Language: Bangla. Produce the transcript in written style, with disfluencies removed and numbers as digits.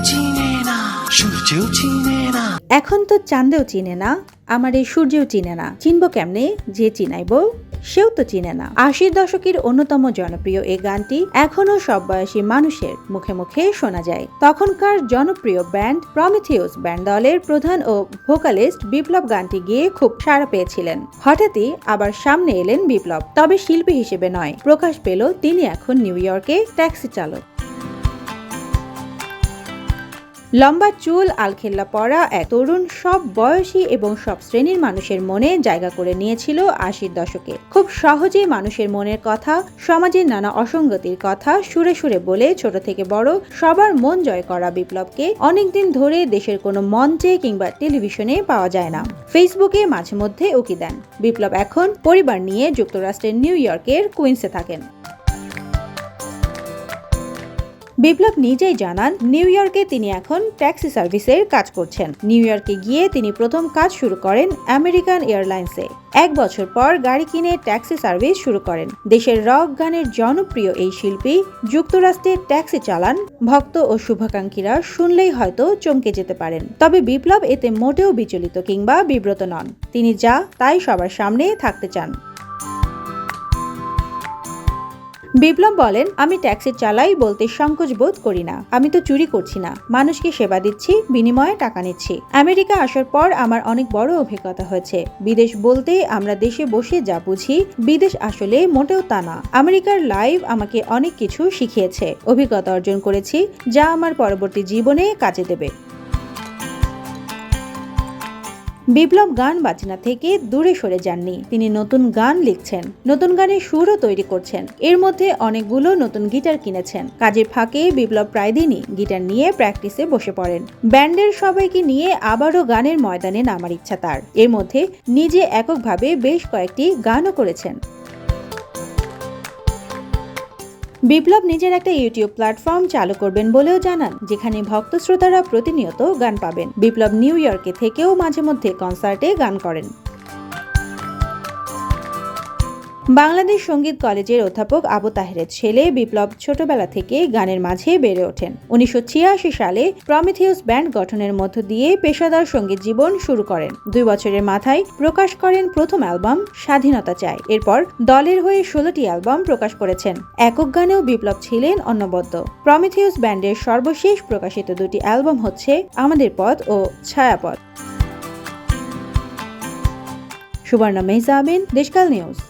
চিনে না, সূর্যও চিনে না। এখন তো চাঁদেও চিনে না, আমার এই সূর্যও চিনে না। চিনব কেমনে? যে চিনাইব সেও তো চিনে না। ৮০ দশকের অন্যতম জনপ্রিয় এই গানটি এখনো সব বয়সী মানুষের মুখে মুখে শোনা যায়। তখনকার জনপ্রিয় ব্যান্ড প্রমিথিউস ব্যান্ড দলের প্রধান ও ভোকালিস্ট বিপ্লব গানটি গেয়ে খুব সাড়া পেয়েছিলেন। হঠাৎই আবার সামনে এলেন বিপ্লব, তবে শিল্পী হিসেবে নয়। প্রকাশ পেল তিনি এখন নিউ ইয়র্কে ট্যাক্সি চালক। লম্বা চুল, আলখেল্লা পরা এক তরুণ সব বয়সী এবং সব শ্রেণীর মানুষের মনে জায়গা করে নিয়েছিল ৮০ দশকে। খুব সহজেই মানুষের মনের কথা, সমাজের নানা অসঙ্গতির কথা সুরে সুরে বলে ছোট থেকে বড় সবার মন জয় করা বিপ্লবকে অনেকদিন ধরে দেশের কোনো মঞ্চে কিংবা টেলিভিশনে পাওয়া যায় না। ফেসবুকে মাঝে মধ্যে উকি দেন। বিপ্লব এখন পরিবার নিয়ে যুক্তরাষ্ট্রের নিউ ইয়র্কের কুইন্সে থাকেন। বিপ্লব নিজেই জানান, নিউ ইয়র্কে তিনি এখন ট্যাক্সি সার্ভিসের কাজ করছেন। নিউ ইয়র্কে গিয়ে তিনি প্রথম কাজ শুরু করেন আমেরিকান এয়ারলাইন্সে। ১ বছর পর গাড়ি কিনে ট্যাক্সি সার্ভিস শুরু করেন। দেশের রক গানের জনপ্রিয় এই শিল্পী যুক্তরাষ্ট্রে ট্যাক্সি চালান। ভক্ত ও শুভাকাঙ্ক্ষীরা শুনলেই হয়তো চমকে যেতে পারেন। তবে বিপ্লব এতে মোটেও বিচলিত কিংবা বিব্রত নন। তিনি যা তাই সবার সামনে থাকতে চান। বিপ্লব বলেন, আমি ট্যাক্সি চালাই বলতে সংকোচ বোধ করি না। আমি তো চুরি করছি না, মানুষকে সেবা দিচ্ছি, বিনিময়ে টাকা নিচ্ছি। আমেরিকা আসার পর আমার অনেক বড় অভিজ্ঞতা হয়েছে। বিদেশ বলতে আমরা দেশে বসে যা বুঝি, বিদেশ আসলে মোটেও তা না। আমেরিকার লাইভ আমাকে অনেক কিছু শিখিয়েছে, অভিজ্ঞতা অর্জন করেছি, যা আমার পরবর্তী জীবনে কাজে দেবে। বিপ্লব গান বাজনা থেকে দূরে সরে যাননি। তিনি নতুন গান লিখছেন, নতুন গানের সুরও তৈরি করছেন। এর মধ্যে অনেকগুলো নতুন গিটার কিনেছেন। কাজের ফাঁকে বিপ্লব প্রায় দিনই গিটার নিয়ে প্র্যাকটিসে বসে পড়েন। ব্যান্ডের সবাইকে নিয়ে আবারও গানের ময়দানে নামার ইচ্ছা তার। এর মধ্যে নিজে এককভাবে বেশ কয়েকটি গানও করেছেন। বিপ্লব নিজের একটা ইউটিউব প্ল্যাটফর্ম চালু করবেন বলেও জানান, যেখানে ভক্ত শ্রোতারা প্রতিনিয়ত গান পাবেন। বিপ্লব নিউ ইয়র্কে থেকেও মাঝে মধ্যে কনসার্টে গান করেন। বাংলাদেশ সঙ্গীত কলেজের অধ্যাপক আবু তাহেরের ছেলে বিপ্লব ছোটবেলা থেকে গানের মাঝে বেড়ে ওঠেন। ১৯৮৬ সালে প্রমিথিউস ব্যান্ড গঠনের মধ্য দিয়ে পেশাদার সঙ্গীত জীবন শুরু করেন। ২ বছরের মাথায় প্রকাশ করেন প্রথম অ্যালবাম স্বাধীনতা চায়। এরপর দলের হয়ে ১৬টি অ্যালবাম প্রকাশ করেছেন। একক গানেও বিপ্লব ছিলেন অনবদ্য। প্রমিথিউস ব্যান্ডের সর্বশেষ প্রকাশিত ২টি অ্যালবাম হচ্ছে আমাদের পথ ও ছায়াপথ। সুবর্ণা মেহজাবিন, দেশকাল নিউজ।